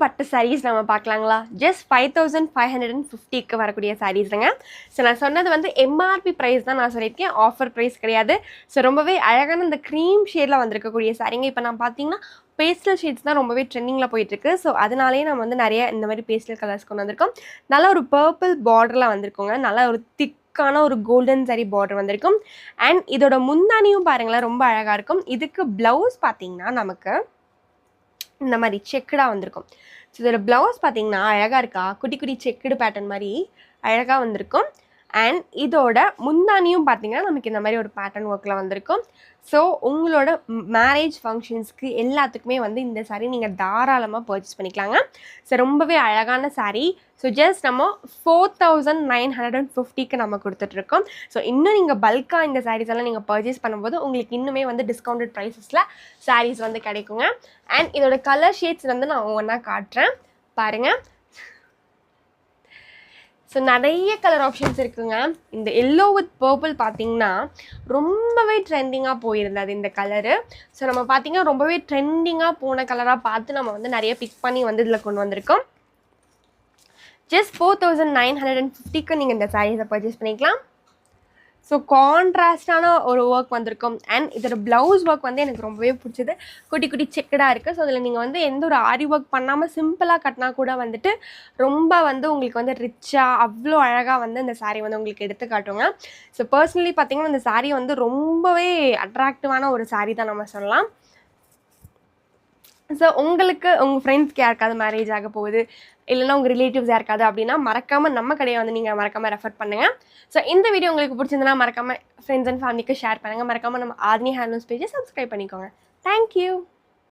பட்டு சாரீஸ் நம்ம பார்க்கலாங்களா? ஜஸ்ட் 5550க்கு வரக்கூடிய சாரீஸுங்க. ஸோ நான் சொன்னது வந்து எம்ஆர்பி ப்ரைஸ் தான் நான் சொல்லியிருக்கேன், ஆஃபர் ப்ரைஸ் கிடையாது. ஸோ ரொம்பவே அழகான இந்த க்ரீம் ஷேடில் வந்திருக்கக்கூடிய சாரீங்க. இப்போ நான் பார்த்தீங்கன்னா பேஸ்டல் ஷேட்ஸ் தான் ரொம்பவே ட்ரெண்டிங்கில் போயிட்டுருக்கு. ஸோ அதனாலேயே நம்ம வந்து நிறைய இந்த மாதிரி பேஸ்டல் கலர்ஸ் கொண்டு வந்திருக்கோம். நல்ல ஒரு பர்பிள் பார்டரில் வந்திருக்கோங்க. நல்ல ஒரு திக்கான ஒரு கோல்டன் சாரி பார்டர் வந்திருக்கும். அண்ட் இதோட முந்தானியும் பாருங்களேன், ரொம்ப அழகாக இருக்கும். இதுக்கு ப்ளவுஸ் பார்த்தீங்கன்னா நமக்கு இந்த மாதிரி செக்குடாக வந்திருக்கும். ஸோ இதோட ப்ளவுஸ் பார்த்தீங்கன்னா அழகாக இருக்கா, குட்டி குட்டி செக்குடு பேட்டர்ன் மாதிரி அழகாக வந்திருக்கும். அண்ட் இதோட முந்தானியும் பார்த்தீங்கன்னா நமக்கு இந்த மாதிரி ஒரு பேட்டர்ன் ஒர்க்கில் வந்திருக்கும். ஸோ உங்களோட மேரேஜ் ஃபங்க்ஷன்ஸ்க்கு எல்லாத்துக்குமே வந்து இந்த சாரீ நீங்கள் தாராளமாக பர்ச்சேஸ் பண்ணிக்கலாங்க. ஸோ ரொம்பவே அழகான சாரீ. ஸோ ஜஸ்ட் நம்ம 4950க்கு நம்ம கொடுத்துட்ருக்கோம். ஸோ இன்னும் நீங்கள் பல்காக இந்த சாரீஸ் எல்லாம் நீங்கள் பர்ச்சேஸ் பண்ணும்போது உங்களுக்கு இன்னுமே வந்து டிஸ்கவுண்டட் ப்ரைஸஸில் சாரீஸ் வந்து கிடைக்குங்க. அண்ட் இதோட கலர் ஷேட்ஸ் வந்து நான் ஒவ்வொன்றா காட்டுறேன் பாருங்கள். ஸோ நிறைய கலர் ஆப்ஷன்ஸ் இருக்குங்க. இந்த எல்லோ வித் பர்பிள் பார்த்தீங்கன்னா ரொம்பவே ட்ரெண்டிங்காக போயிருந்தது இந்த கலரு. ஸோ நம்ம பார்த்தீங்கன்னா ரொம்பவே ட்ரெண்டிங்காக போன கலராக பார்த்து நம்ம வந்து நிறைய பிக் பண்ணி வந்து இதில் கொண்டு வந்திருக்கோம். ஜஸ்ட் 4950க்கு நீங்கள் இந்த சாரீஸை பர்ச்சேஸ் பண்ணிக்கலாம். ஸோ கான்ட்ராஸ்டான ஒரு ஒர்க் வந்திருக்கும். அண்ட் இதோட ப்ளவுஸ் ஒர்க் வந்து எனக்கு ரொம்பவே பிடிச்சது. குட்டி குட்டி செக்கடாக இருக்குது. ஸோ அதில் நீங்கள் வந்து எந்த ஒரு ஆரி ஒர்க் பண்ணாமல் சிம்பிளாக கட்டினா கூட வந்துட்டு ரொம்ப வந்து உங்களுக்கு வந்து ரிச்சாக அவ்வளோ அழகாக வந்து இந்த சாரீ வந்து உங்களுக்கு எடுத்து காட்டுங்க. ஸோ பர்சனலி பார்த்தீங்கன்னா இந்த சாரீ வந்து ரொம்பவே அட்ராக்டிவான ஒரு சாரீ தான் நம்ம சொல்லலாம். ஸோ உங்களுக்கு உங்கள் ஃப்ரெண்ட்ஸ்க்கு யாருக்காவது மேரேஜ் ஆக போகுது, இல்லைன்னா உங்கள் ரிலேட்டிவ்ஸ் யாருக்காவது அப்படின்னா மறக்காமல் நம்ம கடையை வந்து நீங்கள் மறக்காமல் ரெஃபர் பண்ணுங்கள். ஸோ இந்த வீடியோ உங்களுக்கு பிடிச்சிருந்தனா மறக்காமல் ஃப்ரெண்ட்ஸ் அண்ட் ஃபேமிலிக்கு ஷேர் பண்ணுங்கள். மறக்காமல் நம்ம ஆதினி ஹேண்ட்லூம்ஸ் பேஜை சப்ஸ்கிரைப் பண்ணிக்கோங்க. தேங்க்யூ.